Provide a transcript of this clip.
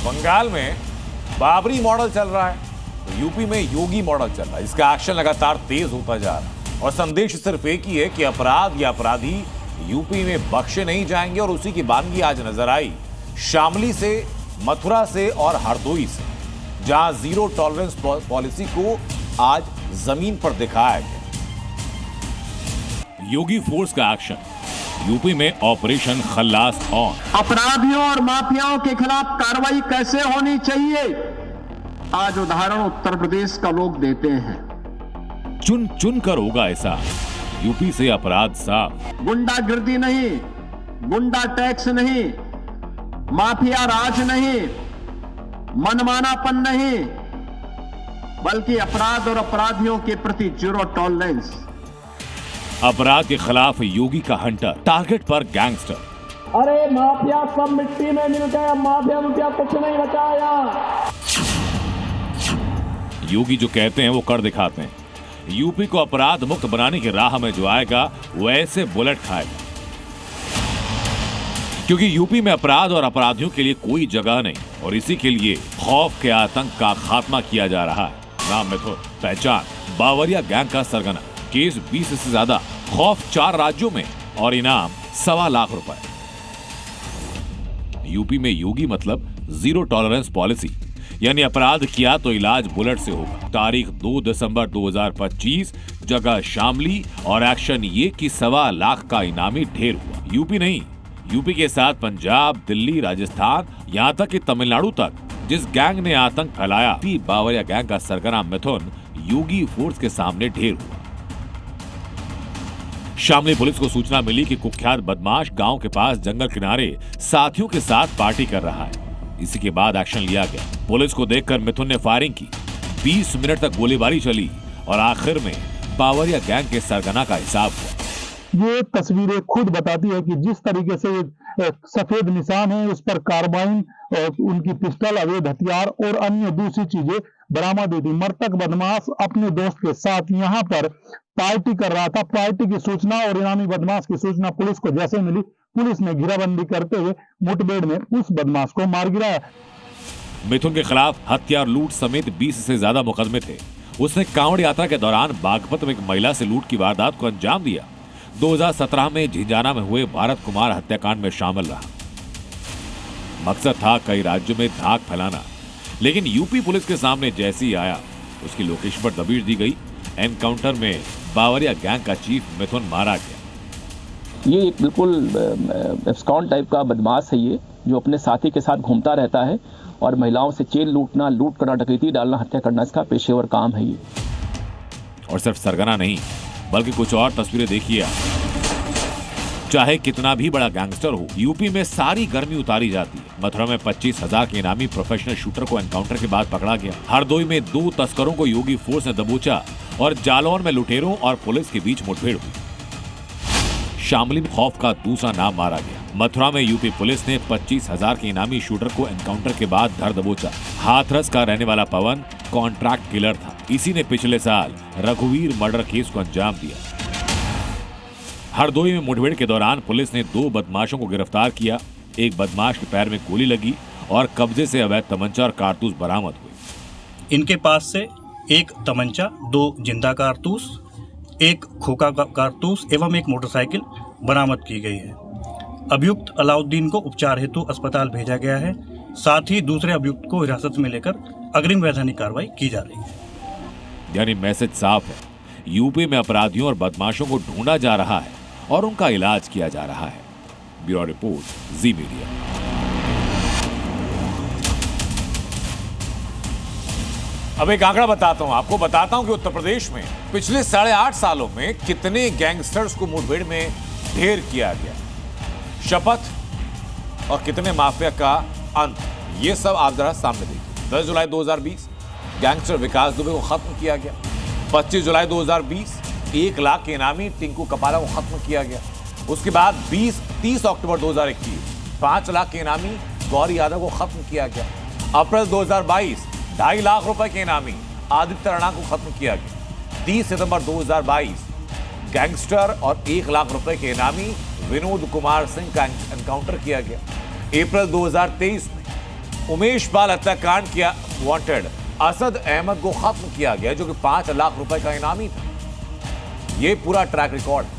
बंगाल में बाबरी मॉडल चल रहा है तो यूपी में योगी मॉडल चल रहा है। इसका एक्शन लगातार तेज होता जा रहा है और संदेश सिर्फ एक ही है कि अपराध या अपराधी यूपी में बख्शे नहीं जाएंगे। और उसी की वानगी आज नजर आई शामली से, मथुरा से और हरदोई से, जहां जीरो टॉलरेंस पॉलिसी को आज जमीन पर दिखाया गया। योगी फोर्स का एक्शन, यूपी में ऑपरेशन खल्लास ऑन। अपराधियों और माफियाओं के खिलाफ कार्रवाई कैसे होनी चाहिए, आज उदाहरण उत्तर प्रदेश का लोग देते हैं। चुन चुन कर होगा ऐसा, यूपी से अपराध साफ। गुंडागिर्दी नहीं, गुंडा टैक्स नहीं, माफिया राज नहीं, मनमानापन नहीं, बल्कि अपराध और अपराधियों के प्रति जीरो टॉलरेंस। अपराध के खिलाफ योगी का हंटर, टारगेट पर गैंगस्टर। अरे माफिया सब मिट्टी में मिल गया, माफिया कुछ नहीं बचाया। योगी जो कहते हैं वो कर दिखाते हैं। यूपी को अपराध मुक्त बनाने की राह में जो आएगा वो ऐसे बुलेट खाएगा, क्योंकि यूपी में अपराध और अपराधियों के लिए कोई जगह नहीं और इसी के लिए खौफ के आतंक का खात्मा किया जा रहा है। नाम मिथुन, पहचान बावरिया गैंग का सरगना, केस 20 से ज्यादा, खौफ 4 राज्यों में और इनाम 1.25 लाख रुपए। यूपी में योगी मतलब जीरो टॉलरेंस पॉलिसी, यानी अपराध किया तो इलाज बुलेट से होगा। तारीख 2 दिसंबर 2025, जगह शामली और एक्शन ये कि 1.25 लाख का इनामी ढेर हुआ। यूपी नहीं, यूपी के साथ पंजाब, दिल्ली, राजस्थान, यहां तक कि तमिलनाडु तक जिस गैंग ने आतंक फैलाया, बावरिया गैंग का सरगना मिथुन योगी फोर्स के सामने ढेर हुआ। शामली पुलिस को सूचना मिली कि कुख्यात बदमाश गांव के पास जंगल किनारे साथियों के साथ पार्टी कर रहा है। इसी के बाद एक्शन लिया गया। पुलिस को देखकर मिथुन ने फायरिंग की। 20 मिनट तक गोलीबारी चली और आखिर में बावरिया गैंग के सरगना का हिसाब हुआ। ये तस्वीरें खुद बताती है कि जिस तरीके से सफेद निशान है, उस पर कार्बाइन और उनकी पिस्टल, अवैध हथियार और अन्य दूसरी चीजें बरामद हुई थी। मृतक बदमाश अपने दोस्त के साथ यहाँ पर पार्टी कर रहा था। पार्टी की सूचना और इनामी बदमाश की सूचना पुलिस को जैसे मिली, पुलिस ने घेराबंदी करते हुए मुठभेड़ में उस बदमाश को मार गिराया। मिथुन के खिलाफ हत्या और लूट समेत 20 से ज्यादा मुकदमे थे। उसने कांवड़ यात्रा के दौरान बागपत में एक महिला से लूट की वारदात को अंजाम दिया। 2017 में झिंझाना में हुए भारत कुमार हत्याकांड में शामिल रहा। मकसद था कई राज्यों में धाक फैलाना, लेकिन यूपी पुलिस के सामने जैसे ही आया उसकी लोकेशन पर दबिश दी गई। एनकाउंटर में बावरिया गैंग का चीफ मिथुन मारा गया। ये एक बिल्कुल एब्सकॉन टाइप का बदमाश है ये, जो अपने साथी के साथ घूमता रहता है और महिलाओं से चेन लूटना, लूट करना, डकैती डालना, हत्या करना इसका पेशेवर काम है ये। और सिर्फ सरगना नहीं, बल्कि कुछ और तस्वीरें देखिए। चाहे कितना भी बड़ा गैंगस्टर हो, यूपी में सारी गर्मी उतारी जाती है। मथुरा में 25,000 के इनामी प्रोफेशनल शूटर को एनकाउंटर के बाद पकड़ा गया। हरदोई में 2 तस्करों को योगी फोर्स ने दबोचा और जालौन में लुटेरों और पुलिस के बीच मुठभेड़ हुई। शामली में खौफ का दूसरा नाम मारा गया। मथुरा में यूपी पुलिस ने 25,000 के इनामी शूटर को एनकाउंटर के बाद धर दबोचा। हाथरस का रहने वाला पवन कॉन्ट्रैक्ट किलर था। इसी ने पिछले साल रघुवीर मर्डर केस को अंजाम दिया। हरदोई में मुठभेड़ के दौरान पुलिस ने 2 बदमाशों को गिरफ्तार किया। एक बदमाश के पैर में गोली लगी और कब्जे से अवैध तमंचा और कारतूस बरामद हुए। इनके पास से एक तमंचा, 2 जिंदा कारतूस, एक खोखा कारतूस एवं एक मोटरसाइकिल बरामद की गई है। अभियुक्त अलाउद्दीन को उपचार हेतु अस्पताल भेजा गया है। साथ ही दूसरे अभियुक्त को हिरासत में लेकर अग्रिम वैधानिक कार्रवाई की जा रही है। यानी मैसेज साफ है, यूपी में अपराधियों और बदमाशों को ढूंढा जा रहा है और उनका इलाज किया जा रहा है। ब्यूरो रिपोर्ट, जी मीडिया। अब एक आंकड़ा बताता हूं आपको, बताता हूं कि उत्तर प्रदेश में पिछले 8.5 सालों में कितने गैंगस्टर्स को मुठभेड़ में ढेर किया गया, शपथ और कितने माफिया का अंत। ये सब आप जरा सामने देखिए। 10 जुलाई 2020 गैंगस्टर विकास दुबे को खत्म किया गया। 25 जुलाई 2020 1 लाख के इनामी टिंकू कपाला को खत्म किया गया। उसके बाद 30 अक्टूबर 2021 5 लाख के इनामी गौरी यादव को खत्म किया गया। अप्रैल 2022 2.5 लाख रुपए के इनामी आदित्य राणा को खत्म किया गया। 30 सितंबर 2022 गैंगस्टर और 1 लाख रुपए के इनामी विनोद कुमार सिंह का एनकाउंटर किया गया। अप्रैल 2023 में उमेश पाल हत्याकांड किया वांटेड असद अहमद को खत्म किया गया, जो कि 5 लाख रुपए का इनामी था। यह पूरा ट्रैक रिकॉर्ड है।